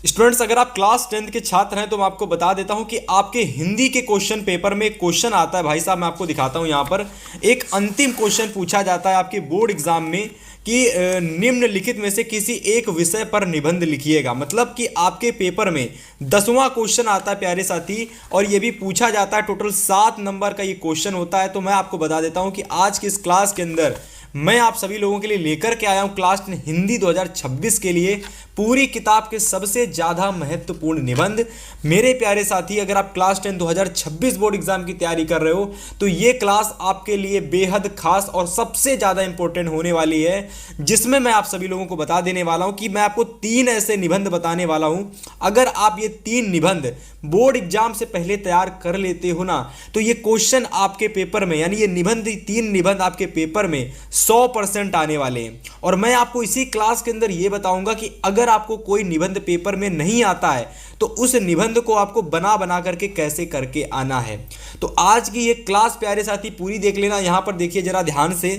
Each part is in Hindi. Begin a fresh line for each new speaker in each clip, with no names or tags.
स्टूडेंट्स, अगर आप क्लास 10th के छात्र हैं तो मैं आपको बता देता हूं कि आपके हिंदी के क्वेश्चन पेपर में एक क्वेश्चन आता है। भाई साहब, मैं आपको दिखाता हूं। यहां पर एक अंतिम क्वेश्चन पूछा जाता है आपके बोर्ड एग्जाम में कि निम्नलिखित में से किसी एक विषय पर निबंध लिखिएगा। मतलब कि आपके पेपर में 10वां क्वेश्चन आता है प्यारे साथी, और ये भी पूछा जाता है। टोटल 7 नंबर का ये क्वेश्चन होता है। तो मैं आपको बता देता हूं कि आज की इस क्लास के अंदर मैं आप सभी लोगों के लिए लेकर के आया हूं क्लास 10 हिंदी 2026 के लिए पूरी किताब के सबसे ज़्यादा महत्वपूर्ण निबंध। मेरे प्यारे साथी, अगर आप क्लास 10 2026 बोर्ड एग्जाम की तैयारी कर रहे हो तो ये क्लास आपके लिए बेहद खास और सबसे ज़्यादा इंपॉर्टेंट होने वाली है, जिसमें मैं आप सभी लोगों को बता देने वाला हूं कि मैं आपको 3 ऐसे निबंध बताने वाला हूं। अगर आप ये 3 निबंध बोर्ड एग्जाम से पहले तैयार कर लेते हो ना, तो ये क्वेश्चन आपके पेपर में, यानी ये निबंध, 3 निबंध आपके पेपर में 100% आने वाले हैं। और मैं आपको इसी क्लास के अंदर ये बताऊंगा कि अगर आपको कोई निबंध पेपर में नहीं आता है तो उस निबंध को आपको बना बना करके कैसे करके आना है। तो आज की ये क्लास प्यारे साथी पूरी देख लेना। यहां पर देखिए जरा ध्यान से,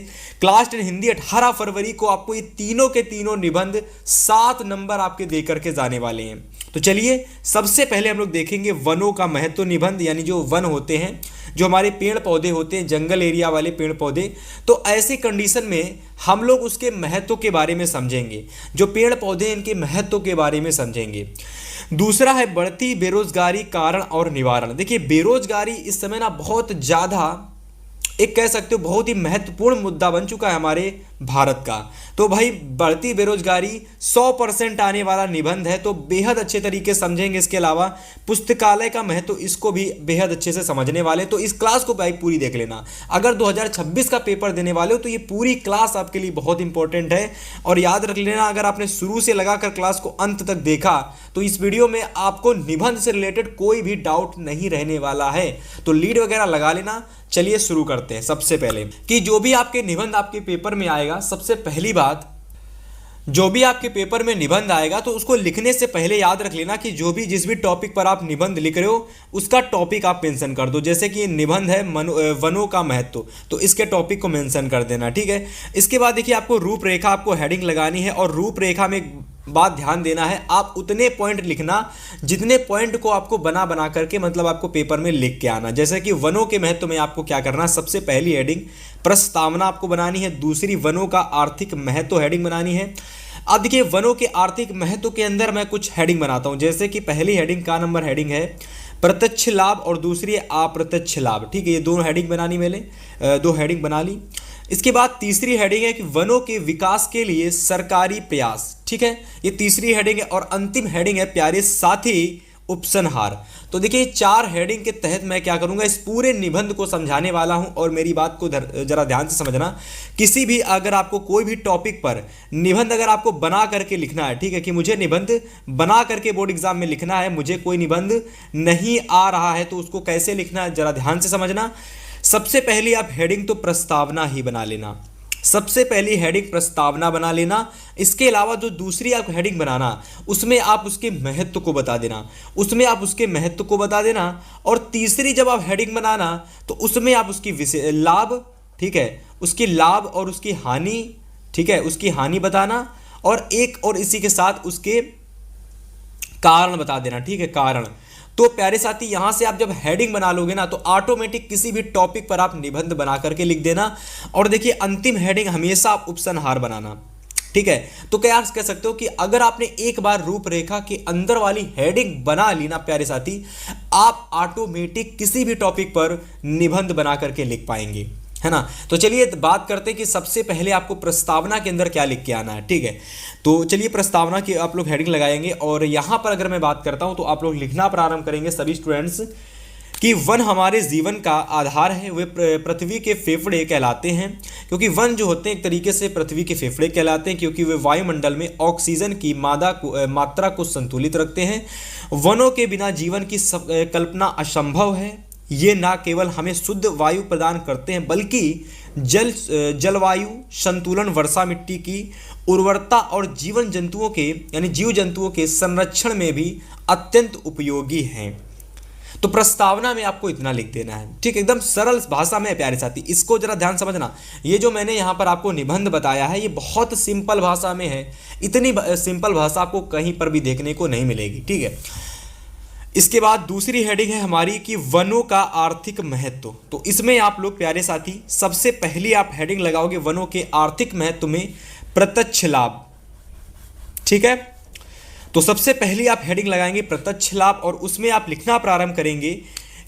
क्लास 10 हिंदी 18 फरवरी को आपको ये तीनों के तीनों निबंध 7 नंबर आपके दे करके जाने वाले हैं। तो चलिए सबसे पहले हम लोग देखेंगे वनों का महत्व निबंध, यानी जो वन होते हैं, जो हमारे पेड़ पौधे होते हैं, जंगल एरिया वाले पेड़ पौधे। तो ऐसी कंडीशन में हम लोग उसके महत्व के बारे में समझेंगे, जो पेड़ पौधे इनके महत्व के बारे में समझेंगे। दूसरा है बढ़ती बेरोजगारी, कारण और निवारण। देखिए बेरोजगारी इस समय ना बहुत ज़्यादा, एक कह सकते हो बहुत ही महत्वपूर्ण मुद्दा बन चुका है हमारे भारत का। तो भाई बढ़ती बेरोजगारी 100% आने वाला निबंध है, तो बेहद अच्छे तरीके से समझेंगे। इसके अलावा पुस्तकालय का महत्व, इसको भी बेहद अच्छे से समझने वाले। तो इस क्लास को भाई पूरी देख लेना। अगर 2026 का पेपर देने वाले हो तो ये पूरी क्लास आपके लिए बहुत इंपॉर्टेंट है। और याद रख लेना, अगर आपने शुरू से लगाकर क्लास को अंत तक देखा तो इस वीडियो में आपको निबंध से रिलेटेड कोई भी डाउट नहीं रहने वाला है। तो लीड वगैरह लगा लेना। चलिए शुरू करते हैं। सबसे पहले कि जो भी आपके निबंध आपके पेपर में आएगा, सबसे पहली बात, जो भी आपके पेपर में निबंध आएगा तो उसको लिखने से पहले याद रख लेना कि जो भी जिस भी टॉपिक पर आप निबंध लिख रहे हो उसका टॉपिक आप मेंशन कर दो। जैसे कि निबंध है वनों का महत्व, तो इसके टॉपिक को मेंशन कर देना, ठीक है। इसके बाद देखिए आपको रूपरेखा, आपको हेडिंग लगानी है। और रूपरेखा में एक बात ध्यान देना है, आप उतने पॉइंट लिखना जितने पॉइंट को आपको बना बना करके, मतलब आपको पेपर में लिख के आना। जैसे कि वनों के महत्व में आपको क्या करना, सबसे पहली हेडिंग प्रस्तावना आपको बनानी है। दूसरी वनों का आर्थिक महत्व हेडिंग बनानी है। अब देखिए वनों के आर्थिक महत्व के अंदर मैं कुछ हेडिंग बनाता हूं। जैसे कि पहली हेडिंग का नंबर हेडिंग है प्रत्यक्ष लाभ और दूसरी है अप्रत्यक्ष लाभ, ठीक है। ये दोनों हेडिंग बनानी, मैंने 2 हेडिंग बना ली। इसके बाद तीसरी हेडिंग है कि वनों के विकास के लिए सरकारी प्रयास, ठीक है। ये तीसरी हेडिंग है। और अंतिम हेडिंग है प्यारे साथी उपसंहार। तो देखिए 4 हेडिंग के तहत मैं क्या करूंगा, इस पूरे निबंध को समझाने वाला हूं। और मेरी बात को जरा ध्यान से समझना। किसी भी, अगर आपको कोई भी टॉपिक पर निबंध अगर आपको बना करके लिखना है, ठीक है, कि मुझे निबंध बना करके बोर्ड एग्जाम में लिखना है, मुझे कोई निबंध नहीं आ रहा है, तो उसको कैसे लिखना है जरा ध्यान से समझना। सबसे पहले आप हेडिंग तो प्रस्तावना ही बना लेना। सबसे पहली हेडिंग प्रस्तावना बना लेना। इसके अलावा जो दूसरी आप हेडिंग बनाना, उसमें आप उसके महत्व को बता देना, उसमें आप उसके महत्व को बता देना। और तीसरी जब आप हेडिंग बनाना तो उसमें आप उसकी लाभ, ठीक है, उसकी लाभ और उसकी हानि, ठीक है, उसकी हानि बताना। और एक और इसी के साथ उसके कारण बता देना, ठीक है, कारण। तो प्यारे साथी यहां से आप जब हेडिंग बना लोगे ना तो ऑटोमेटिक किसी भी टॉपिक पर आप निबंध बना करके लिख देना। और देखिए अंतिम हेडिंग हमेशा आप उपसंहार बनाना, ठीक है। तो क्या कह सकते हो कि अगर आपने एक बार रूपरेखा के अंदर वाली हेडिंग बना ली ना प्यारे साथी, आप ऑटोमेटिक किसी भी टॉपिक पर निबंध बना करके लिख पाएंगे, है ना। तो चलिए बात करते हैं कि सबसे पहले आपको प्रस्तावना के अंदर क्या लिख के आना है, ठीक है। तो चलिए प्रस्तावना की आप लोग हेडिंग लगाएंगे। और यहां पर अगर मैं बात करता हूं तो आप लोग लिखना प्रारंभ करेंगे सभी स्टूडेंट्स कि वन हमारे जीवन का आधार है, वे पृथ्वी के फेफड़े कहलाते हैं। क्योंकि वन जो होते हैं एक तरीके से पृथ्वी के फेफड़े कहलाते हैं, क्योंकि वे वायुमंडल में ऑक्सीजन की मात्रा को संतुलित रखते हैं। वनों के बिना जीवन की कल्पना असंभव है। ये ना केवल हमें शुद्ध वायु प्रदान करते हैं बल्कि जलवायु संतुलन, वर्षा, मिट्टी की उर्वरता और जीवन जंतुओं के, यानी जीव जंतुओं के संरक्षण में भी अत्यंत उपयोगी हैं। तो प्रस्तावना में आपको इतना लिख देना है, ठीक, एकदम सरल भाषा में है प्यारे साथी, इसको जरा ध्यान समझना। ये जो मैंने यहाँ पर आपको निबंध बताया है ये बहुत सिंपल भाषा में है, इतनी सिंपल भाषा आपको कहीं पर भी देखने को नहीं मिलेगी, ठीक है। इसके बाद दूसरी हेडिंग है हमारी कि वनों का आर्थिक महत्व। तो इसमें आप लोग प्यारे साथी सबसे पहली आप हेडिंग लगाओगे वनों के आर्थिक महत्व में प्रत्यक्ष लाभ, ठीक है। तो सबसे पहली आप हेडिंग लगाएंगे प्रत्यक्ष लाभ और उसमें आप लिखना प्रारंभ करेंगे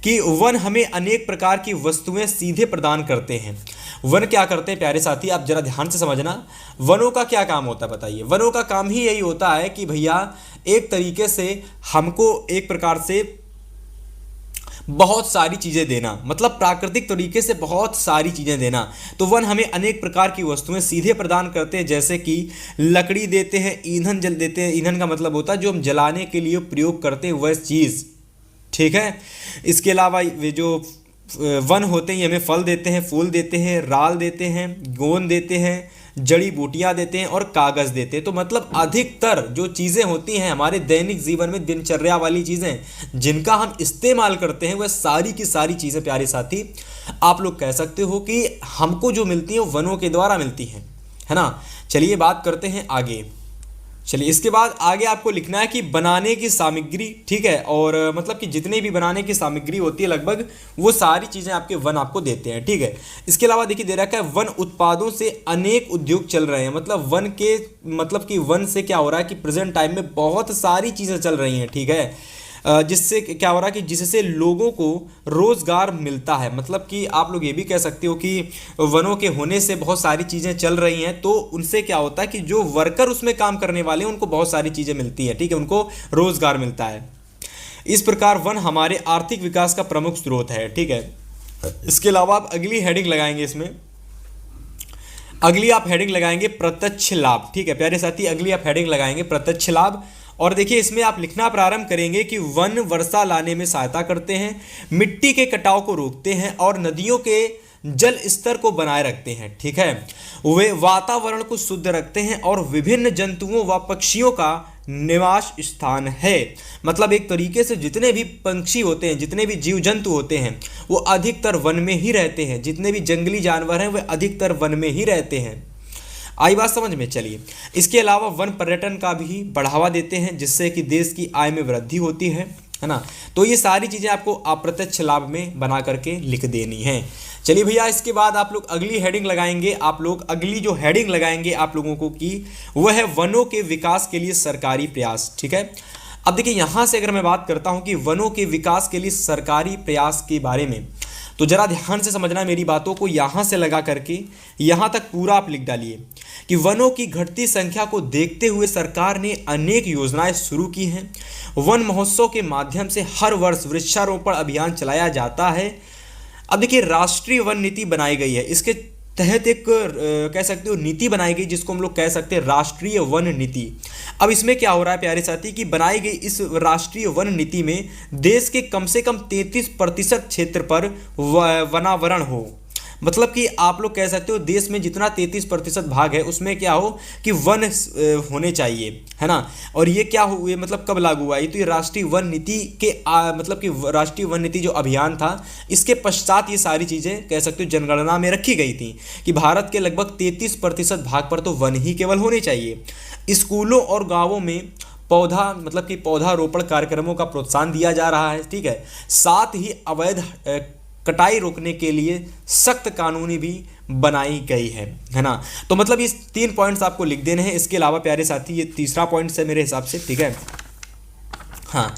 कि वन हमें अनेक प्रकार की वस्तुएं सीधे प्रदान करते हैं। वन क्या करते हैं प्यारे साथी, आप जरा ध्यान से समझना, वनों का क्या काम होता है बताइए। वनों का काम ही यही होता है कि भैया एक तरीके से हमको एक प्रकार से बहुत सारी चीज़ें देना, मतलब प्राकृतिक तरीके से बहुत सारी चीज़ें देना। तो वन हमें अनेक प्रकार की वस्तुएं सीधे प्रदान करते हैं, जैसे कि लकड़ी देते हैं, ईंधन जल देते हैं। ईंधन का मतलब होता है जो हम जलाने के लिए प्रयोग करते हैं वह चीज़, ठीक है। इसके अलावा वे जो वन होते हैं ये हमें फल देते हैं, फूल देते हैं, राल देते हैं, गोंद देते हैं, जड़ी बूटियां देते हैं और कागज़ देते हैं। तो मतलब अधिकतर जो चीज़ें होती हैं हमारे दैनिक जीवन में, दिनचर्या वाली चीज़ें जिनका हम इस्तेमाल करते हैं, वह सारी की सारी चीज़ें प्यारे साथी आप लोग कह सकते हो कि हमको जो मिलती हैं वो वनों के द्वारा मिलती हैं, है ना। चलिए बात करते हैं आगे। चलिए इसके बाद आगे आपको लिखना है कि बनाने की सामग्री, ठीक है, और मतलब कि जितने भी बनाने की सामग्री होती है लगभग वो सारी चीज़ें आपके वन आपको देते हैं, ठीक है। इसके अलावा देखिए दे रखा है वन उत्पादों से अनेक उद्योग चल रहे हैं। मतलब वन के मतलब कि वन से क्या हो रहा है कि प्रेजेंट टाइम में बहुत सारी चीज़ें चल रही हैं, ठीक है, जिससे क्या हो रहा है कि जिससे लोगों को रोज़गार मिलता है। मतलब कि आप लोग ये भी कह सकते हो कि वनों के होने से बहुत सारी चीज़ें चल रही हैं, तो उनसे क्या होता है कि जो वर्कर उसमें काम करने वाले हैं उनको बहुत सारी चीज़ें मिलती हैं, ठीक है, उनको रोज़गार मिलता है। इस प्रकार वन हमारे आर्थिक विकास का प्रमुख स्रोत है, ठीक है। इसके अलावा आप अगली हेडिंग लगाएंगे, इसमें अगली आप हेडिंग लगाएंगे प्रत्यक्ष लाभ, ठीक है प्यारे साथी, अगली आप हेडिंग लगाएंगे प्रत्यक्ष लाभ। और देखिए इसमें आप लिखना प्रारंभ करेंगे कि वन वर्षा लाने में सहायता करते हैं, मिट्टी के कटाव को रोकते हैं और नदियों के जल स्तर को बनाए रखते हैं, ठीक है। वे वातावरण को शुद्ध रखते हैं और विभिन्न जंतुओं व पक्षियों का निवास स्थान है। मतलब एक तरीके से जितने भी पंछी होते हैं, जितने भी जीव जंतु होते हैं वो अधिकतर वन में ही रहते हैं। जितने भी जंगली जानवर हैं वे अधिकतर वन में ही रहते हैं। आई बात समझ में। चलिए इसके अलावा वन पर्यटन का भी बढ़ावा देते हैं, जिससे कि देश की आय में वृद्धि होती है ना। तो ये सारी चीज़ें आपको अप्रत्यक्ष लाभ में बना करके लिख देनी है। चलिए भैया इसके बाद आप लोग अगली हेडिंग लगाएंगे, आप लोग अगली जो हेडिंग लगाएंगे आप लोगों को की वह है वनों के विकास के लिए सरकारी प्रयास, ठीक है। अब देखिए यहाँ से अगर मैं बात करता हूँ कि वनों के विकास के लिए सरकारी प्रयास के बारे में, तो जरा ध्यान से समझना मेरी बातों को, यहाँ से लगा करके यहाँ तक पूरा आप लिख डालिए कि वनों की घटती संख्या को देखते हुए सरकार ने अनेक योजनाएं शुरू की हैं। वन महोत्सव के माध्यम से हर वर्ष वृक्षारोपण अभियान चलाया जाता है। अब देखिए राष्ट्रीय वन नीति बनाई गई है, इसके तहत एक कह सकते हो नीति बनाई गई जिसको हम लोग कह सकते हैं राष्ट्रीय वन नीति। अब इसमें क्या हो रहा है प्यारे साथी कि बनाई गई इस राष्ट्रीय वन नीति में देश के कम से कम 33% क्षेत्र पर वनावरण हो। मतलब कि आप लोग कह सकते हो देश में जितना 33% भाग है उसमें क्या हो कि वन होने चाहिए, है ना। और ये क्या हुए मतलब कब लागू हुआ, ये तो ये राष्ट्रीय वन नीति के मतलब कि राष्ट्रीय वन नीति जो अभियान था इसके पश्चात ये सारी चीज़ें कह सकते हो जनगणना में रखी गई थी कि भारत के लगभग 33% भाग पर तो वन ही केवल होने चाहिए। स्कूलों और गाँवों में पौधा मतलब कि पौधारोपण कार्यक्रमों का प्रोत्साहन दिया जा रहा है, ठीक है। साथ ही अवैध कटाई रोकने के लिए सख्त कानूनी भी बनाई गई है ना। तो मतलब ये 3 पॉइंट्स आपको लिख देने हैं। इसके अलावा प्यारे साथी ये तीसरा पॉइंट है मेरे हिसाब से, ठीक है। हाँ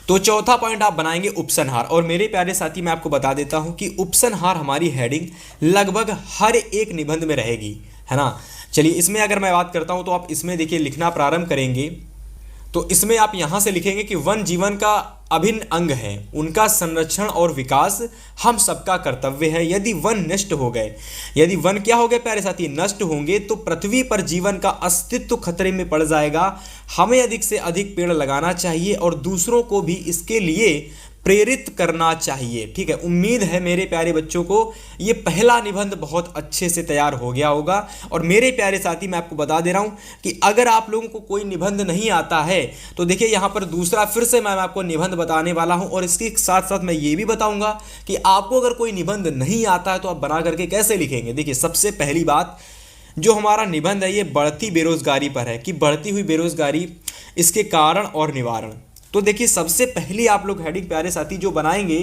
तो चौथा पॉइंट आप बनाएंगे उपसंहार। और मेरे प्यारे साथी मैं आपको बता देता हूं कि उपसंहार हमारी हेडिंग लगभग हर एक निबंध में रहेगी, है ना। चलिए इसमें अगर मैं बात करता हूं तो आप इसमें देखिए लिखना प्रारंभ करेंगे तो इसमें आप यहां से लिखेंगे कि वन जीवन का अभिन्न अंग है, उनका संरक्षण और विकास हम सबका कर्तव्य है। यदि वन नष्ट हो गए, यदि वन क्या हो गए प्यारे साथी नष्ट होंगे तो पृथ्वी पर जीवन का अस्तित्व खतरे में पड़ जाएगा। हमें अधिक से अधिक पेड़ लगाना चाहिए और दूसरों को भी इसके लिए प्रेरित करना चाहिए। ठीक है, उम्मीद है मेरे प्यारे बच्चों को ये पहला निबंध बहुत अच्छे से तैयार हो गया होगा। और मेरे प्यारे साथी, मैं आपको बता दे रहा हूं कि अगर आप लोगों को कोई निबंध नहीं आता है तो देखिए यहां पर दूसरा फिर से मैं आपको निबंध बताने वाला हूं, और इसके साथ साथ मैं ये भी बताऊंगा कि आपको अगर कोई निबंध नहीं आता है तो आप बना करके कैसे लिखेंगे। देखिए सबसे पहली बात, जो हमारा निबंध है ये बढ़ती बेरोजगारी पर है कि बढ़ती हुई बेरोजगारी, इसके कारण और निवारण। तो देखिए सबसे पहली आप लोग हेडिंग प्यारे साथी जो बनाएंगे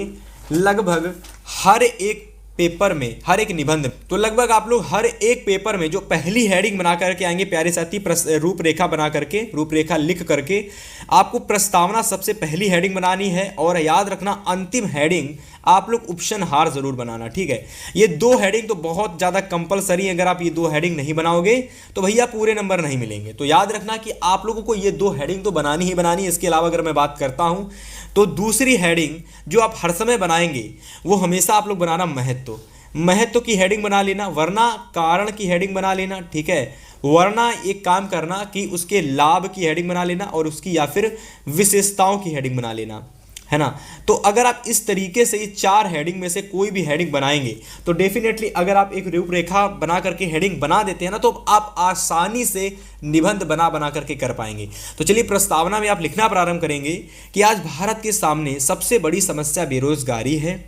लगभग हर एक पेपर में, हर एक निबंध, तो लगभग आप लोग हर एक पेपर में जो पहली हेडिंग बना करके आएंगे प्यारे साथी, रूपरेखा बना करके, रूपरेखा लिख करके आपको प्रस्तावना सबसे पहली हेडिंग बनानी है। और याद रखना अंतिम हेडिंग आप लोग ऑप्शन हार जरूर बनाना। ठीक है, ये दो हेडिंग तो बहुत ज़्यादा कंपलसरी, अगर आप ये दो हेडिंग नहीं बनाओगे तो भैया पूरे नंबर नहीं मिलेंगे। तो याद रखना कि आप लोगों को ये दो हेडिंग तो बनानी ही बनानी है। इसके अलावा अगर मैं बात करता हूँ तो दूसरी हेडिंग जो आप हर समय बनाएंगे वो हमेशा आप लोग बनाना महत्व की हेडिंग बना लेना, वरना कारण की हेडिंग बना लेना। ठीक है, वरना एक काम करना कि उसके लाभ की हेडिंग बना लेना और उसकी या फिर विशेषताओं की हेडिंग बना लेना, है ना। तो अगर आप इस तरीके से ये चार हेडिंग में से कोई भी हेडिंग बनाएंगे तो डेफिनेटली अगर आप एक रूपरेखा बना करके हेडिंग बना देते हैं ना तो आप आसानी से निबंध बना बना करके कर पाएंगे। तो चलिए प्रस्तावना में आप लिखना प्रारंभ करेंगे कि आज भारत के सामने सबसे बड़ी समस्या बेरोजगारी है।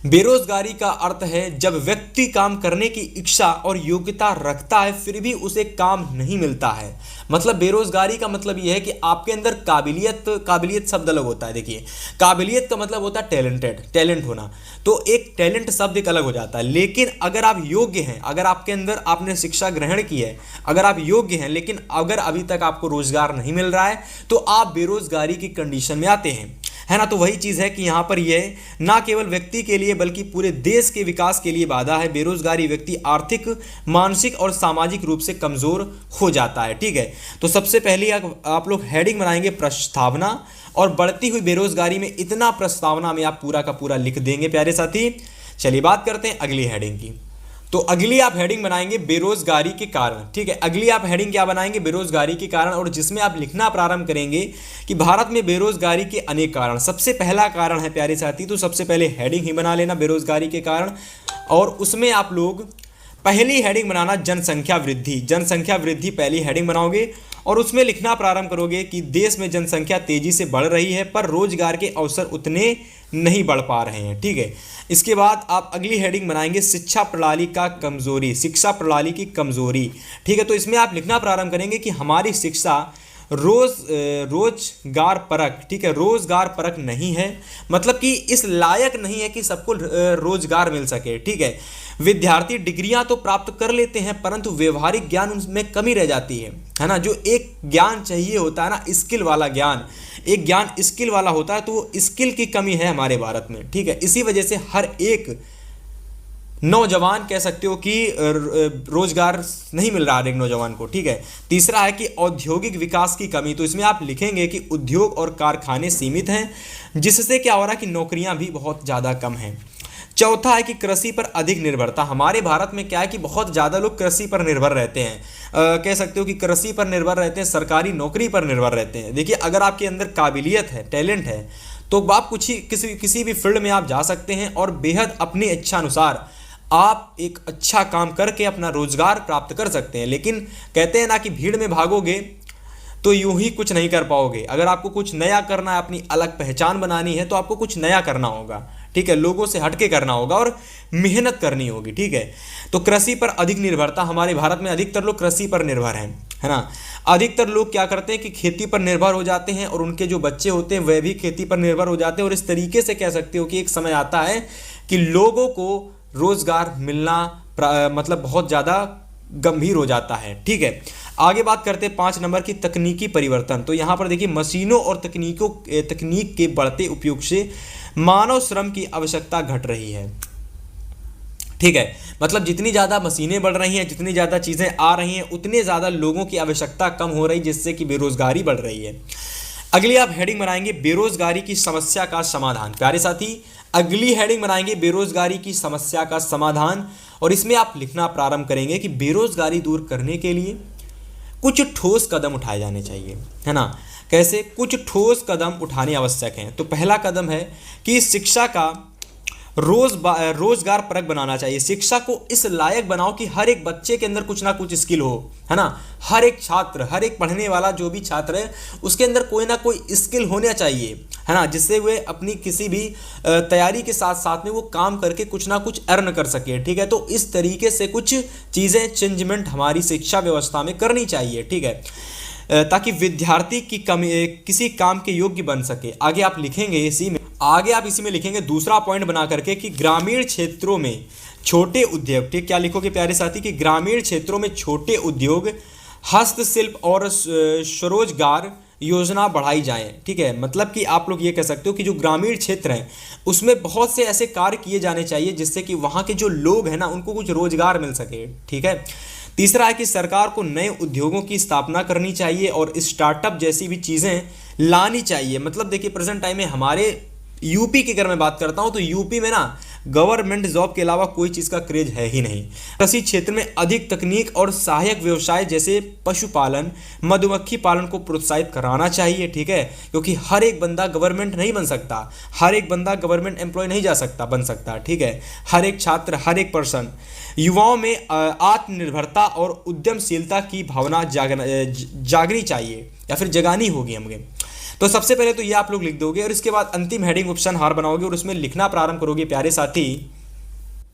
बेरोजगारी का अर्थ है जब व्यक्ति काम करने की इच्छा और योग्यता रखता है फिर भी उसे काम नहीं मिलता है। मतलब बेरोजगारी का मतलब यह है कि आपके अंदर काबिलियत शब्द अलग होता है। देखिए काबिलियत का मतलब होता है टैलेंट होना, तो एक टैलेंट शब्द एक अलग हो जाता है। लेकिन अगर आप योग्य हैं, अगर आपके अंदर आपने शिक्षा ग्रहण की है, अगर आप योग्य हैं लेकिन अगर अभी तक आपको रोजगार नहीं मिल रहा है तो आप बेरोजगारी की कंडीशन में आते हैं, है ना। तो वही चीज़ है कि यहाँ पर यह ना केवल व्यक्ति के लिए बल्कि पूरे देश के विकास के लिए बाधा है। बेरोजगारी व्यक्ति आर्थिक, मानसिक और सामाजिक रूप से कमजोर हो जाता है। ठीक है, तो सबसे पहले आप लोग हेडिंग बनाएंगे प्रस्तावना, और बढ़ती हुई बेरोजगारी में इतना प्रस्तावना में आप पूरा का पूरा लिख देंगे प्यारे साथी। चलिए बात करते हैं अगली हेडिंग की। तो अगली आप हेडिंग बनाएंगे बेरोजगारी के कारण। ठीक है, अगली आप हेडिंग क्या बनाएंगे, बेरोजगारी के कारण, और जिसमें आप लिखना प्रारंभ करेंगे कि भारत में बेरोजगारी के अनेक कारण। सबसे पहला कारण है प्यारे साथी, तो सबसे पहले हेडिंग ही बना लेना बेरोजगारी के कारण, और उसमें आप लोग पहली हेडिंग बनाना जनसंख्या वृद्धि। जनसंख्या वृद्धि पहली हेडिंग बनाओगे और उसमें लिखना प्रारंभ करोगे कि देश में जनसंख्या तेजी से बढ़ रही है पर रोजगार के अवसर उतने नहीं बढ़ पा रहे हैं। ठीक है, इसके बाद आप अगली हेडिंग बनाएंगे शिक्षा प्रणाली का कमजोरी, शिक्षा प्रणाली की कमजोरी। ठीक है, तो इसमें आप लिखना प्रारंभ करेंगे कि हमारी शिक्षा रोजगार परक, ठीक है, रोजगार परक नहीं है, मतलब कि इस लायक नहीं है कि सबको रोजगार मिल सके। ठीक है, विद्यार्थी डिग्रियां तो प्राप्त कर लेते हैं परंतु व्यवहारिक ज्ञान उनमें कमी रह जाती है ना। जो एक ज्ञान चाहिए होता है ना, स्किल वाला ज्ञान, एक ज्ञान स्किल वाला होता है, तो वो स्किल की कमी है हमारे भारत में। ठीक है, इसी वजह से हर एक नौजवान कह सकते हो कि रोजगार नहीं मिल रहा हर एक नौजवान को। ठीक है, तीसरा है कि औद्योगिक विकास की कमी, तो इसमें आप लिखेंगे कि उद्योग और कारखाने सीमित हैं जिससे क्या हो रहा है कि नौकरियां भी बहुत ज़्यादा कम हैं। चौथा है कि कृषि पर अधिक निर्भरता। हमारे भारत में क्या है कि बहुत ज़्यादा लोग कृषि पर निर्भर रहते हैं, कह सकते हो कि कृषि पर निर्भर रहते हैं, सरकारी नौकरी पर निर्भर रहते हैं। देखिए अगर आपके अंदर काबिलियत है, टैलेंट है, तो आप कुछ ही किसी भी फील्ड में आप जा सकते हैं और बेहद अपनी इच्छा अनुसार आप एक अच्छा काम करके अपना रोजगार प्राप्त कर सकते हैं। लेकिन कहते हैं ना कि भीड़ में भागोगे तो यूं ही कुछ नहीं कर पाओगे। अगर आपको कुछ नया करना है, अपनी अलग पहचान बनानी है, तो आपको कुछ नया करना होगा। ठीक है, लोगों से हटके करना होगा और मेहनत करनी होगी। ठीक है, तो कृषि पर अधिक निर्भरता, हमारे भारत में अधिकतर लोग कृषि पर निर्भर हैं, है ना। अधिकतर लोग क्या करते हैं कि खेती पर निर्भर हो जाते हैं और उनके जो बच्चे होते हैं वह भी खेती पर निर्भर हो जाते हैं, और इस तरीके से कह सकते हो कि एक समय आता है कि लोगों को रोजगार मिलना मतलब बहुत ज़्यादा गंभीर हो जाता है। ठीक है, आगे बात करते हैं 5 नंबर की तकनीकी परिवर्तन। तो यहाँ पर देखिए मशीनों और तकनीक के बढ़ते उपयोग से मानव श्रम की आवश्यकता घट रही है। ठीक है, मतलब जितनी ज़्यादा मशीनें बढ़ रही हैं, जितनी ज़्यादा चीज़ें आ रही हैं, उतने ज़्यादा लोगों की आवश्यकता कम हो रही, जिससे कि बेरोजगारी बढ़ रही है। अगली आप हेडिंग बनाएंगे बेरोजगारी की समस्या का समाधान। प्यारे साथी, अगली हेडिंग बनाएंगे बेरोजगारी की समस्या का समाधान, और इसमें आप लिखना प्रारंभ करेंगे कि बेरोजगारी दूर करने के लिए कुछ ठोस कदम उठाए जाने चाहिए, है ना। कैसे? कुछ ठोस कदम उठाने आवश्यक हैं। तो पहला कदम है कि शिक्षा का रोजगार परक बनाना चाहिए। शिक्षा को इस लायक बनाओ कि हर एक बच्चे के अंदर कुछ ना कुछ स्किल हो, है ना। हर एक छात्र, हर एक पढ़ने वाला जो भी छात्र है उसके अंदर कोई ना कोई स्किल होना चाहिए, है ना, जिससे वे अपनी किसी भी तैयारी के साथ साथ में वो काम करके कुछ ना कुछ अर्न कर सके, ठीक है। तो इस तरीके से कुछ चीज़ें चेंजमेंट हमारी शिक्षा व्यवस्था में करनी चाहिए, ठीक है, ताकि विद्यार्थी की किसी काम के योग्य बन सके। आगे आप इसी में लिखेंगे दूसरा पॉइंट बना करके कि ग्रामीण क्षेत्रों में छोटे उद्योग, ठीक, क्या लिखोगे प्यारे साथी, कि ग्रामीण क्षेत्रों में छोटे उद्योग, हस्तशिल्प और स्वरोजगार योजना बढ़ाई जाए, ठीक है। मतलब कि आप लोग ये कह सकते हो कि जो ग्रामीण क्षेत्र हैं उसमें बहुत से ऐसे कार्य किए जाने चाहिए जिससे कि वहाँ के जो लोग हैं ना उनको कुछ रोजगार मिल सके, ठीक है। तीसरा है कि सरकार को नए उद्योगों की स्थापना करनी चाहिए और स्टार्टअप जैसी भी चीज़ें लानी चाहिए। मतलब देखिए प्रेजेंट टाइम में हमारे यूपी की अगर मैं बात करता हूं तो यूपी में ना गवर्नमेंट जॉब के अलावा कोई चीज़ का क्रेज है ही नहीं। कृषि क्षेत्र में अधिक तकनीक और सहायक व्यवसाय जैसे पशुपालन, मधुमक्खी पालन को प्रोत्साहित कराना चाहिए, ठीक है, क्योंकि हर एक बंदा गवर्नमेंट नहीं बन सकता, हर एक बंदा गवर्नमेंट एम्प्लॉय नहीं बन सकता, ठीक है। हर एक छात्र, हर एक पर्सन, युवाओं में आत्मनिर्भरता और उद्यमशीलता की भावना जागनी चाहिए या फिर जगानी होगी हमें। तो सबसे पहले तो ये आप लोग लिख दोगे और इसके बाद अंतिम हेडिंग ऑप्शन हार बनाओगे और उसमें लिखना प्रारंभ करोगे प्यारे साथी।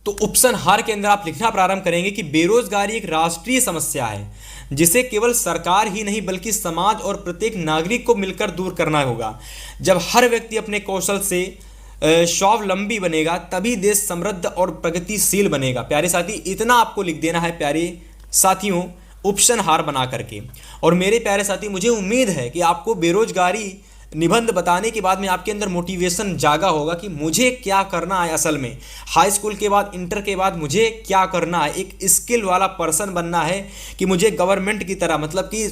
तो ऑप्शन हार के अंदर आप लिखना प्रारंभ करेंगे कि बेरोजगारी एक राष्ट्रीय समस्या है जिसे केवल सरकार ही नहीं बल्कि समाज और प्रत्येक नागरिक को मिलकर दूर करना होगा। जब हर व्यक्ति अपने कौशल से स्वावलंबी बनेगा तभी देश समृद्ध और प्रगतिशील बनेगा। प्यारे साथी इतना आपको लिख देना है प्यारे साथियों, ऑप्शन हार बना करके। और मेरे प्यारे साथी मुझे उम्मीद है कि आपको बेरोजगारी निबंध बताने के बाद में आपके अंदर मोटिवेशन जागा होगा कि मुझे क्या करना है। असल में हाई स्कूल के बाद, इंटर के बाद मुझे क्या करना है, एक स्किल वाला पर्सन बनना है कि मुझे गवर्नमेंट की तरह, मतलब कि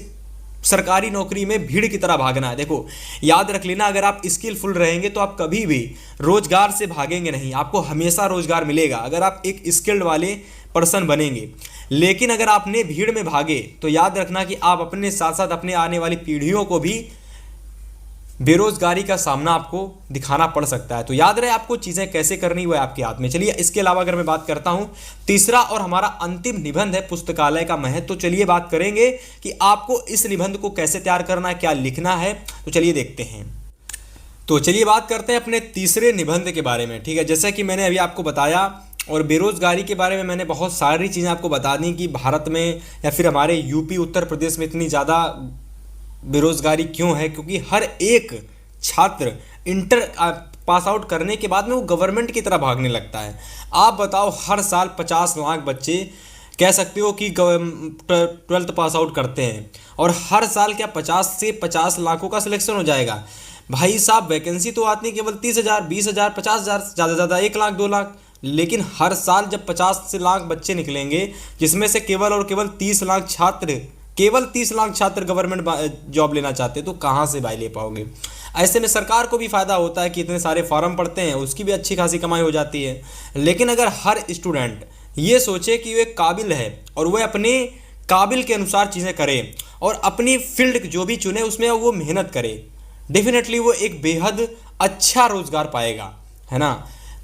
सरकारी नौकरी में भीड़ की तरह भागना है। देखो याद रख लेना, अगर आप स्किलफुल रहेंगे तो आप कभी भी रोजगार से भागेंगे नहीं, आपको हमेशा रोजगार मिलेगा अगर आप एक स्किल्ड वाले पर्सन बनेंगे। लेकिन अगर आपने भीड़ में भागे तो याद रखना कि आप अपने साथ साथ अपने आने वाली पीढ़ियों को भी बेरोजगारी का सामना आपको दिखाना पड़ सकता है। तो याद रहे आपको चीजें कैसे करनी वो है आपके हाथ में। चलिए इसके अलावा अगर मैं बात करता हूं, तीसरा और हमारा अंतिम निबंध है पुस्तकालय का महत्व। तो चलिए बात करेंगे कि आपको इस निबंध को कैसे तैयार करना है, क्या लिखना है, तो चलिए देखते हैं। तो चलिए बात करते हैं अपने तीसरे निबंध के बारे में, ठीक है। जैसा कि मैंने अभी आपको बताया और बेरोजगारी के बारे में मैंने बहुत सारी चीज़ें आपको बता दी कि भारत में या फिर हमारे यूपी उत्तर प्रदेश में इतनी ज़्यादा बेरोजगारी क्यों है, क्योंकि हर एक छात्र इंटर पास आउट करने के बाद में वो गवर्नमेंट की तरह भागने लगता है। आप बताओ हर साल 50 लाख बच्चे कह सकते हो कि 12th पास आउट करते हैं और हर साल क्या 50 से 50 लाखों का सिलेक्शन हो जाएगा। भाई साहब वैकेंसी तो आती है केवल 30,000, 20,000, 50,000, ज़्यादा से ज़्यादा 1 लाख 2 लाख, लेकिन हर साल जब 50 से लाख बच्चे निकलेंगे जिसमें से केवल और केवल 30 लाख छात्र गवर्नमेंट जॉब लेना चाहते हैं, तो कहाँ से भाई ले पाओगे। ऐसे में सरकार को भी फ़ायदा होता है कि इतने सारे फॉर्म पड़ते हैं, उसकी भी अच्छी खासी कमाई हो जाती है। लेकिन अगर हर स्टूडेंट ये सोचे कि वे काबिल है और वह अपने काबिल के अनुसार चीज़ें करे और अपनी फील्ड जो भी चुने उसमें वो मेहनत करे, डेफिनेटली वो एक बेहद अच्छा रोजगार पाएगा, है ना।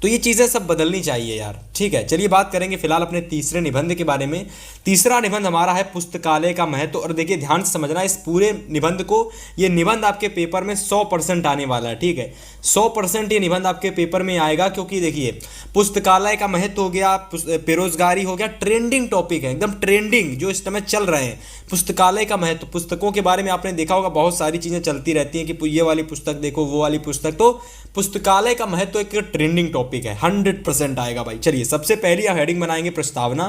तो ये चीज़ें सब बदलनी चाहिए यार, ठीक है। चलिए बात करेंगे फिलहाल अपने तीसरे निबंध के बारे में। तीसरा निबंध हमारा है पुस्तकालय का महत्व। और देखिए ध्यान से समझना इस पूरे निबंध को, ये निबंध आपके पेपर में 100% आने वाला है, ठीक है। 100% ये निबंध आपके पेपर में आएगा, क्योंकि देखिए पुस्तकालय का महत्व हो गया, बेरोजगारी हो गया, ट्रेंडिंग टॉपिक है, एकदम ट्रेंडिंग जो इस समय चल रहे हैं। पुस्तकालय का महत्व, पुस्तकों के बारे में आपने देखा होगा बहुत सारी चीज़ें चलती रहती हैं कि ये वाली पुस्तक देखो, वो वाली पुस्तक। तो पुस्तकालय का महत्व एक ट्रेंडिंग टॉपिक है, 100% आएगा भाई। चलिए सबसे पहली हेडिंग बनाएंगे प्रस्तावना,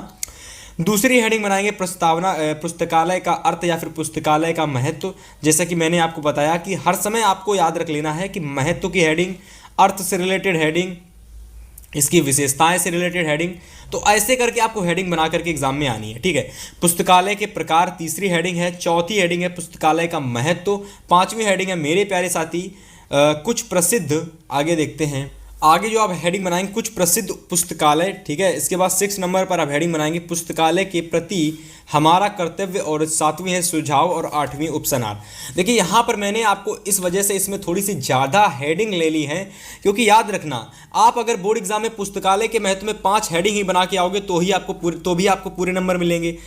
दूसरी हेडिंग बनाएंगे प्रस्तावना पुस्तकालय का अर्थ या फिर पुस्तकालय का महत्व। जैसा कि मैंने आपको बताया कि हर समय आपको याद रख लेना है कि महत्व की हेडिंग, अर्थ से रिलेटेड हेडिंग, इसकी विशेषताएं से रिलेटेड हेडिंग। तो ऐसे करके आपको हेडिंग बना करके एग्जाम में आनी है, ठीक है। पुस्तकालय के प्रकार तीसरी हेडिंग है, चौथी हेडिंग है पुस्तकालय का महत्व, पांचवी हेडिंग है मेरे प्यारे साथी कुछ प्रसिद्ध, आगे देखते हैं, आगे जो आप हेडिंग बनाएंगे कुछ प्रसिद्ध पुस्तकालय, ठीक है। इसके बाद 6 नंबर पर आप हेडिंग बनाएंगे पुस्तकालय के प्रति हमारा कर्तव्य, और 7वीं है सुझाव, और 8वीं उपसनार। देखिए यहाँ पर मैंने आपको इस वजह से इसमें थोड़ी सी ज़्यादा हेडिंग ले ली है, क्योंकि याद रखना आप अगर बोर्ड एग्जाम में पुस्तकालय के महत्व में 5 हेडिंग ही बना के आओगे तो भी आपको पूरे नंबर मिलेंगे।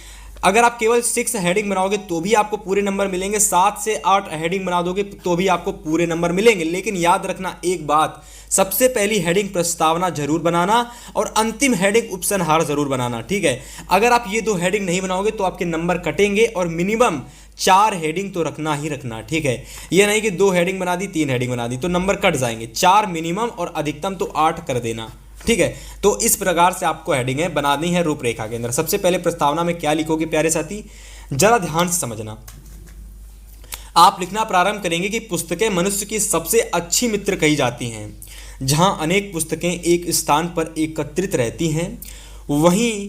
अगर आप केवल 6 हेडिंग बनाओगे तो भी आपको पूरे नंबर मिलेंगे, 7 से 8 हेडिंग बना दोगे तो भी आपको पूरे नंबर मिलेंगे। लेकिन याद रखना एक बात, सबसे पहली हेडिंग प्रस्तावना जरूर बनाना और अंतिम हेडिंग उपसंहार जरूर बनाना, ठीक है। अगर आप ये 2 हेडिंग नहीं बनाओगे तो आपके नंबर कटेंगे, और मिनिमम 4 हेडिंग तो रखना ही रखना, ठीक है। ये नहीं कि 2 हेडिंग बना दी, 3 हेडिंग बना दी तो नंबर कट जाएंगे। 4 मिनिमम और अधिकतम तो 8 कर देना, ठीक है। तो इस प्रकार से आपको हेडिंग है बनानी है रूपरेखा के अंदर। सबसे पहले प्रस्तावना में क्या लिखोगे प्यारे साथी, जरा ध्यान से समझना। आप लिखना प्रारंभ करेंगे कि पुस्तकें मनुष्य की सबसे अच्छी मित्र कही जाती हैं। जहां अनेक पुस्तकें एक स्थान पर एकत्रित रहती हैं, वहीं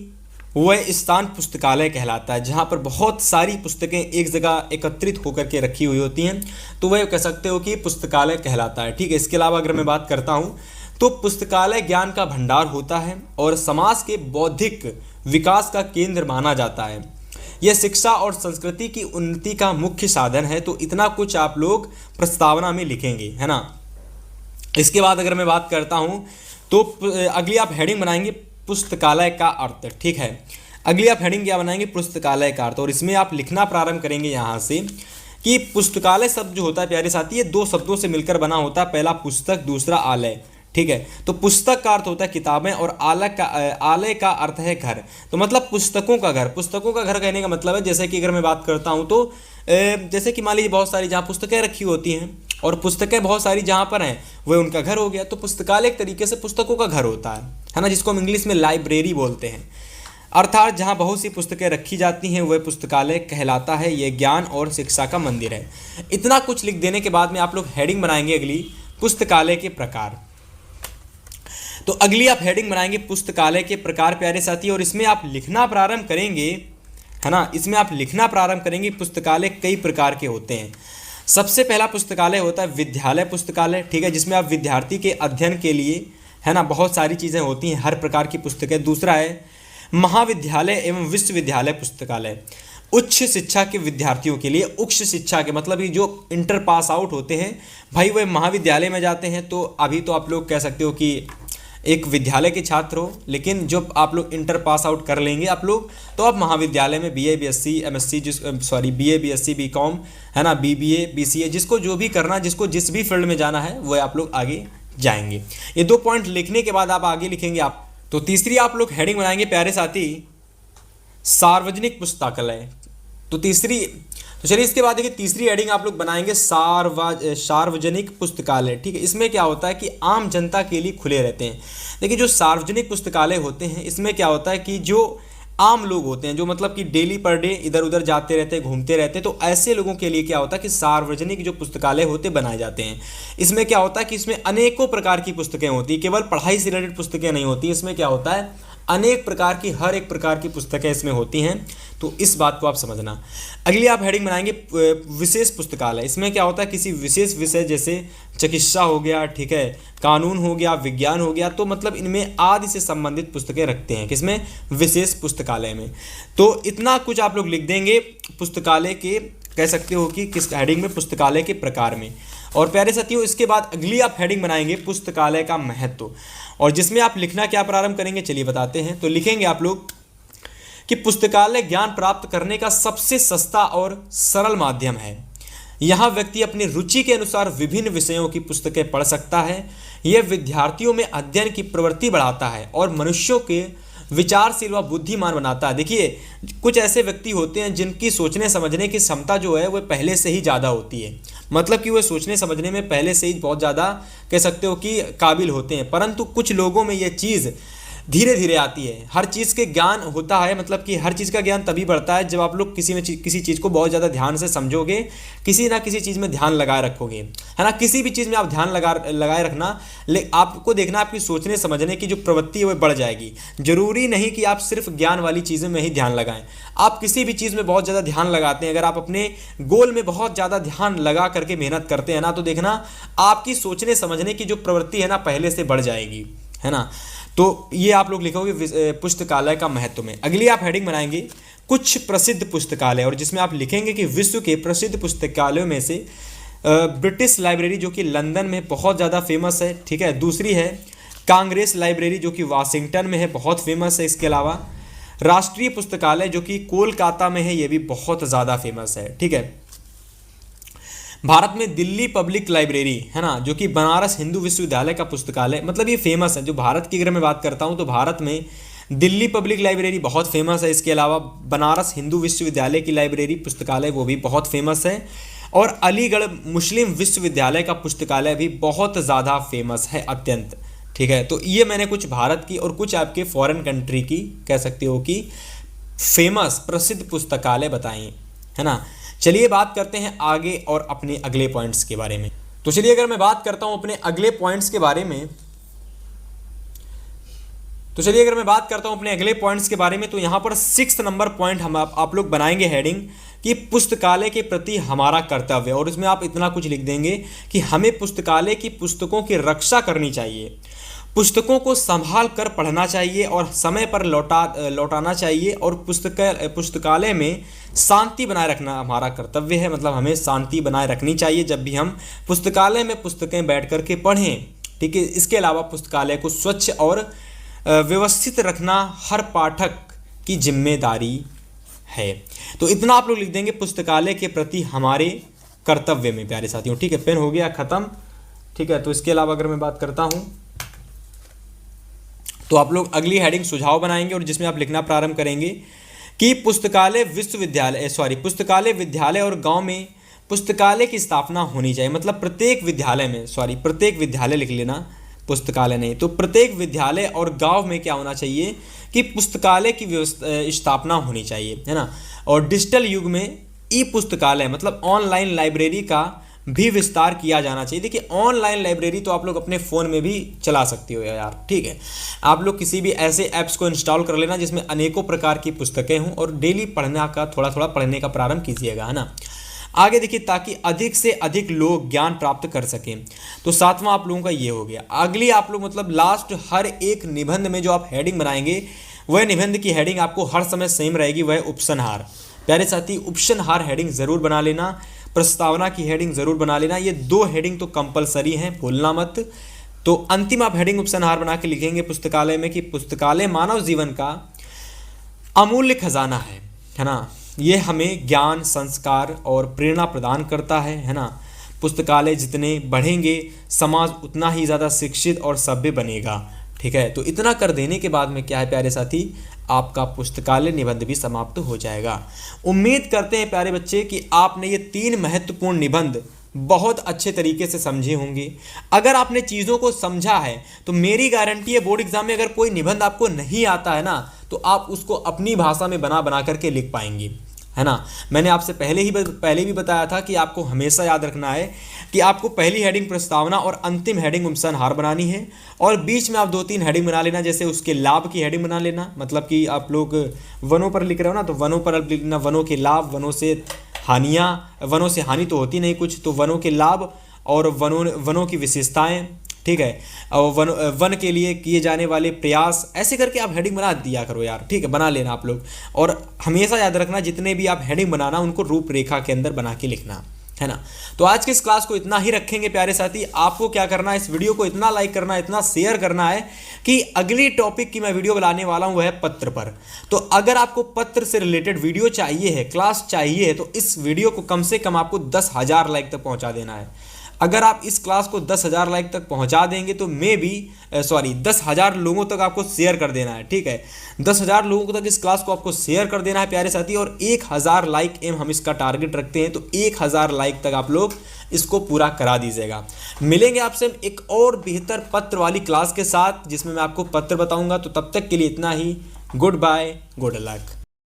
वह स्थान पुस्तकालय कहलाता है। जहां पर बहुत सारी पुस्तकें एक जगह एकत्रित होकर के रखी हुई होती हैं तो वह कह सकते हो कि पुस्तकालय कहलाता है, ठीक है। इसके अलावा अगर मैं बात करता हूं तो पुस्तकालय ज्ञान का भंडार होता है और समाज के बौद्धिक विकास का केंद्र माना जाता है। यह शिक्षा और संस्कृति की उन्नति का मुख्य साधन है। तो इतना कुछ आप लोग प्रस्तावना में लिखेंगे, है ना। इसके बाद अगर मैं बात करता हूं तो अगली आप हेडिंग बनाएंगे पुस्तकालय का अर्थ, ठीक है। अगली आप हेडिंग क्या बनाएंगे, पुस्तकालय का अर्थ, और इसमें आप लिखना प्रारंभ करेंगे यहां से कि पुस्तकालय शब्द जो होता है प्यारे साथी, ये 2 शब्दों से मिलकर बना होता है। पहला पुस्तक, दूसरा आलय, ठीक है। तो पुस्तक का अर्थ होता है किताबें और आलय का अर्थ है घर। तो मतलब पुस्तकों का घर। पुस्तकों का घर कहने का मतलब है, जैसे कि अगर मैं बात करता हूं तो जैसे कि मान लीजिए बहुत सारी जहां पुस्तकें रखी होती हैं और पुस्तकें बहुत सारी जहां पर हैं वह उनका घर हो गया। तो पुस्तकालय एक तरीके से पुस्तकों का घर होता है ना, जिसको हम इंग्लिश में लाइब्रेरी बोलते हैं। अर्थात जहां बहुत सी पुस्तकें रखी जाती हैं वह पुस्तकालय कहलाता है। यह ज्ञान और शिक्षा का मंदिर है। इतना कुछ लिख देने के बाद में आप लोग हेडिंग बनाएंगे अगली, पुस्तकालय के प्रकार। तो अगली आप हेडिंग बनाएंगे पुस्तकालय के प्रकार प्यारे साथी, और इसमें आप लिखना प्रारंभ करेंगे, है ना। इसमें आप लिखना प्रारंभ करेंगे पुस्तकालय कई प्रकार के होते हैं। सबसे पहला पुस्तकालय होता है विद्यालय पुस्तकालय, ठीक है, जिसमें आप विद्यार्थी के अध्ययन के लिए, है ना, बहुत सारी चीज़ें होती हैं, हर प्रकार की पुस्तकें। दूसरा है महाविद्यालय एवं विश्वविद्यालय पुस्तकालय, उच्च शिक्षा के विद्यार्थियों के लिए। उच्च शिक्षा के मतलब कि जो इंटर पास आउट होते हैं भाई वह महाविद्यालय में जाते हैं। तो अभी तो आप लोग कह सकते हो कि एक विद्यालय के छात्र हो, लेकिन जब आप लोग इंटर पास आउट कर लेंगे आप लोग तो आप महाविद्यालय में BA BSc MSc BA BSc BCom, है ना, BBA BCA, जिसको जो भी करना, जिसको जिस भी फील्ड में जाना है वह आप लोग आगे जाएंगे। ये 2 पॉइंट लिखने के बाद आप आगे लिखेंगे आप। तो तीसरी आप लोग हेडिंग बनाएंगे प्यारे साथी सार्वजनिक पुस्तकालय। तो चलिए इसके बाद देखिए तीसरी हेडिंग आप लोग बनाएंगे सार्वजनिक पुस्तकालय, ठीक है। इसमें क्या होता है कि आम जनता के लिए खुले रहते हैं। देखिए जो सार्वजनिक पुस्तकालय होते हैं इसमें क्या होता है कि जो आम लोग होते हैं, जो मतलब कि डेली पर डे इधर उधर जाते रहते हैं, घूमते रहते हैं, तो ऐसे लोगों के लिए क्या होता है कि सार्वजनिक जो पुस्तकालय होते बनाए जाते हैं। इसमें क्या होता है कि इसमें अनेकों प्रकार की पुस्तकें होती हैं, केवल पढ़ाई से रिलेटेड पुस्तकें नहीं होती। इसमें क्या होता है अनेक प्रकार की, हर एक प्रकार की पुस्तकें इसमें होती हैं। तो इस बात को आप समझना। अगली आप हेडिंग बनाएंगे विशेष पुस्तकालय। इसमें क्या होता है किसी विशेष विषय जैसे चिकित्सा हो गया, ठीक है, कानून हो गया, विज्ञान हो गया, तो मतलब इनमें आदि से संबंधित पुस्तकें रखते हैं, किसमें, विशेष पुस्तकालय में। तो इतना कुछ आप लोग लिख देंगे पुस्तकालय के, कह सकते हो कि किस हेडिंग में, पुस्तकालय के प्रकार में। और प्यारे साथियों इसके बाद अगली आप हेडिंग बनाएंगे पुस्तकालय का महत्व, और जिसमें आप लिखना क्या प्रारंभ करेंगे चलिए बताते हैं। तो लिखेंगे आप लोग कि पुस्तकालय ज्ञान प्राप्त करने का सबसे सस्ता और सरल माध्यम है। यहाँ व्यक्ति अपनी रुचि के अनुसार विभिन्न विषयों की पुस्तकें पढ़ सकता है। यह विद्यार्थियों में अध्ययन की प्रवृत्ति बढ़ाता है और मनुष्यों के विचारशील व बुद्धिमान बनाता है। देखिए कुछ ऐसे व्यक्ति होते हैं जिनकी सोचने समझने की क्षमता जो है वह पहले से ही ज़्यादा होती है, मतलब कि वह सोचने समझने में पहले से ही बहुत ज़्यादा कह सकते हो कि काबिल होते हैं, परंतु कुछ लोगों में यह चीज़ धीरे धीरे आती है। हर चीज़ के ज्ञान होता है, मतलब कि हर चीज़ का ज्ञान तभी बढ़ता है जब आप लोग किसी चीज़ को बहुत ज़्यादा ध्यान से समझोगे, किसी ना किसी चीज़ में ध्यान लगाए रखोगे। है ना। किसी भी चीज़ में आप ध्यान लगाए रखना, आपको देखना आपकी सोचने समझने की जो प्रवृत्ति है वो बढ़ जाएगी। जरूरी नहीं कि आप सिर्फ ज्ञान वाली चीज़ों में ही ध्यान लगाएं, आप किसी भी चीज़ में बहुत ज़्यादा ध्यान लगाते हैं, अगर आप अपने गोल में बहुत ज़्यादा ध्यान लगा करके मेहनत करते हैं ना, तो देखना आपकी सोचने समझने की जो प्रवृत्ति है ना पहले से बढ़ जाएगी, है ना। तो ये आप लोग लिखोगे पुस्तकालय का महत्व में। अगली आप हेडिंग बनाएंगे कुछ प्रसिद्ध पुस्तकालय, और जिसमें आप लिखेंगे कि विश्व के प्रसिद्ध पुस्तकालयों में से ब्रिटिश लाइब्रेरी जो कि लंदन में बहुत ज़्यादा फेमस है, ठीक है। दूसरी है कांग्रेस लाइब्रेरी जो कि वाशिंगटन में है, बहुत फेमस है। इसके अलावा राष्ट्रीय पुस्तकालय जो कि कोलकाता में है, ये भी बहुत ज़्यादा फेमस है, ठीक है। भारत में दिल्ली पब्लिक लाइब्रेरी, है ना, जो कि बनारस हिंदू विश्वविद्यालय का पुस्तकालय, मतलब ये फेमस है। जो भारत की अगर मैं बात करता हूँ तो भारत में दिल्ली पब्लिक लाइब्रेरी बहुत फेमस है। इसके अलावा बनारस हिंदू विश्वविद्यालय की लाइब्रेरी पुस्तकालय वो भी बहुत फेमस है, और अलीगढ़ मुस्लिम विश्वविद्यालय का पुस्तकालय भी बहुत ज़्यादा फेमस है, अत्यंत, ठीक है। तो ये मैंने कुछ भारत की और कुछ आपके फॉरेन कंट्री की कह सकते हो कि फेमस प्रसिद्ध पुस्तकालय बताएं, है ना। चलिए बात करते हैं आगे और अपने अगले पॉइंट्स के बारे में। तो चलिए अगर मैं बात करता हूं अपने अगले पॉइंट्स के बारे में, तो यहां पर 6 नंबर पॉइंट हम आप लोग बनाएंगे हेडिंग कि पुस्तकालय के प्रति हमारा कर्तव्य, और इसमें आप इतना कुछ लिख देंगे कि हमें पुस्तकालय की पुस्तकों की रक्षा करनी चाहिए, पुस्तकों को संभाल कर पढ़ना चाहिए और समय पर लौटाना चाहिए, और पुस्तकालय में शांति बनाए रखना हमारा कर्तव्य है। मतलब हमें शांति बनाए रखनी चाहिए जब भी हम पुस्तकालय में पुस्तकें बैठ कर के पढ़ें, ठीक है। इसके अलावा पुस्तकालय को स्वच्छ और व्यवस्थित रखना हर पाठक की जिम्मेदारी है। तो इतना आप लोग लिख देंगे पुस्तकालय के प्रति हमारे कर्तव्य में, प्यारे साथियों, ठीक है। पेन हो गया ख़त्म, ठीक है। तो इसके अलावा अगर मैं बात करता हूँ तो आप लोग अगली हेडिंग सुझाव बनाएंगे, और जिसमें आप लिखना प्रारंभ करेंगे कि पुस्तकालय विद्यालय और गांव में पुस्तकालय की स्थापना होनी चाहिए। मतलब प्रत्येक विद्यालय लिख लेना, पुस्तकालय नहीं, तो प्रत्येक विद्यालय और गांव में क्या होना चाहिए कि पुस्तकालय की स्थापना होनी चाहिए, है ना। और डिजिटल युग में ई पुस्तकालय मतलब ऑनलाइन लाइब्रेरी का भी विस्तार किया जाना चाहिए। देखिए ऑनलाइन लाइब्रेरी तो आप लोग अपने फ़ोन में भी चला सकते हो यार, ठीक है। आप लोग किसी भी ऐसे ऐप्स को इंस्टॉल कर लेना जिसमें अनेकों प्रकार की पुस्तकें हों, और डेली पढ़ने का थोड़ा थोड़ा पढ़ने का प्रारंभ कीजिएगा, है ना। आगे देखिए ताकि अधिक से अधिक लोग ज्ञान प्राप्त कर सकें। तो 7वां आप लोगों का ये हो गया। अगली आप लोग मतलब लास्ट हर एक निबंध में जो आप हेडिंग बनाएंगे वह निबंध की हेडिंग आपको हर समय सेम रहेगी, वह उपसंहार। प्यारे साथी उपसंहार हेडिंग ज़रूर बना लेना, प्रस्तावना की हेडिंग ज़रूर बना लेना, ये 2 हेडिंग तो कंपलसरी हैं, भूलना मत। तो अंतिम आप हेडिंग उपसंहार बना के लिखेंगे पुस्तकालय में कि पुस्तकालय मानव जीवन का अमूल्य खजाना है ना। ये हमें ज्ञान, संस्कार और प्रेरणा प्रदान करता है ना। पुस्तकालय जितने बढ़ेंगे समाज उतना ही ज़्यादा शिक्षित और सभ्य बनेगा, ठीक है। तो इतना कर देने के बाद में क्या है प्यारे साथी, आपका पुस्तकालय निबंध भी समाप्त हो जाएगा। उम्मीद करते हैं प्यारे बच्चे कि आपने ये 3 महत्वपूर्ण निबंध बहुत अच्छे तरीके से समझे होंगे। अगर आपने चीज़ों को समझा है तो मेरी गारंटी है बोर्ड एग्जाम में अगर कोई निबंध आपको नहीं आता है ना, तो आप उसको अपनी भाषा में बना करके लिख पाएंगे, है ना। मैंने आपसे पहले भी बताया था कि आपको हमेशा याद रखना है कि आपको पहली हेडिंग प्रस्तावना और अंतिम हेडिंग उपसंहार बनानी है, और बीच में आप 2-3 हेडिंग बना लेना। जैसे उसके लाभ की हेडिंग बना लेना, मतलब कि आप लोग वनों पर लिख रहे हो ना, तो वनों पर आप लिखना वनों के लाभ, वनों से हानियाँ, वनों से हानि तो होती नहीं कुछ, तो वनों के लाभ और वनों की विशेषताएँ, ठीक है, और वन के लिए किए जाने वाले प्रयास, ऐसे करके आप हेडिंग बना दिया करो यार, ठीक है, बना लेना आप लोग। और हमेशा याद रखना जितने भी आप हेडिंग बनाना उनको रूपरेखा के अंदर बना के लिखना, है ना। तो आज के इस क्लास को इतना ही रखेंगे प्यारे साथी। आपको क्या करना है, इस वीडियो को इतना लाइक करना है, इतना शेयर करना है कि अगली टॉपिक की मैं वीडियो बनाने वाला हूं वह है पत्र पर। तो अगर आपको पत्र से रिलेटेड वीडियो चाहिए है, क्लास चाहिए है, तो इस वीडियो को कम से कम आपको 10,000 लाइक तक पहुंचा देना है। अगर आप इस क्लास को 10,000 लाइक तक पहुंचा देंगे तो 10,000 लोगों तक आपको शेयर कर देना है, ठीक है। 10,000 लोगों तक इस क्लास को आपको शेयर कर देना है प्यारे साथी, और 1,000 लाइक एम हम इसका टारगेट रखते हैं। तो 1,000 लाइक तक आप लोग इसको पूरा करा दीजिएगा। मिलेंगे आपसे एक और बेहतर पत्र वाली क्लास के साथ जिसमें मैं आपको पत्र बताऊंगा। तो तब तक के लिए इतना ही। Good bye, good luck.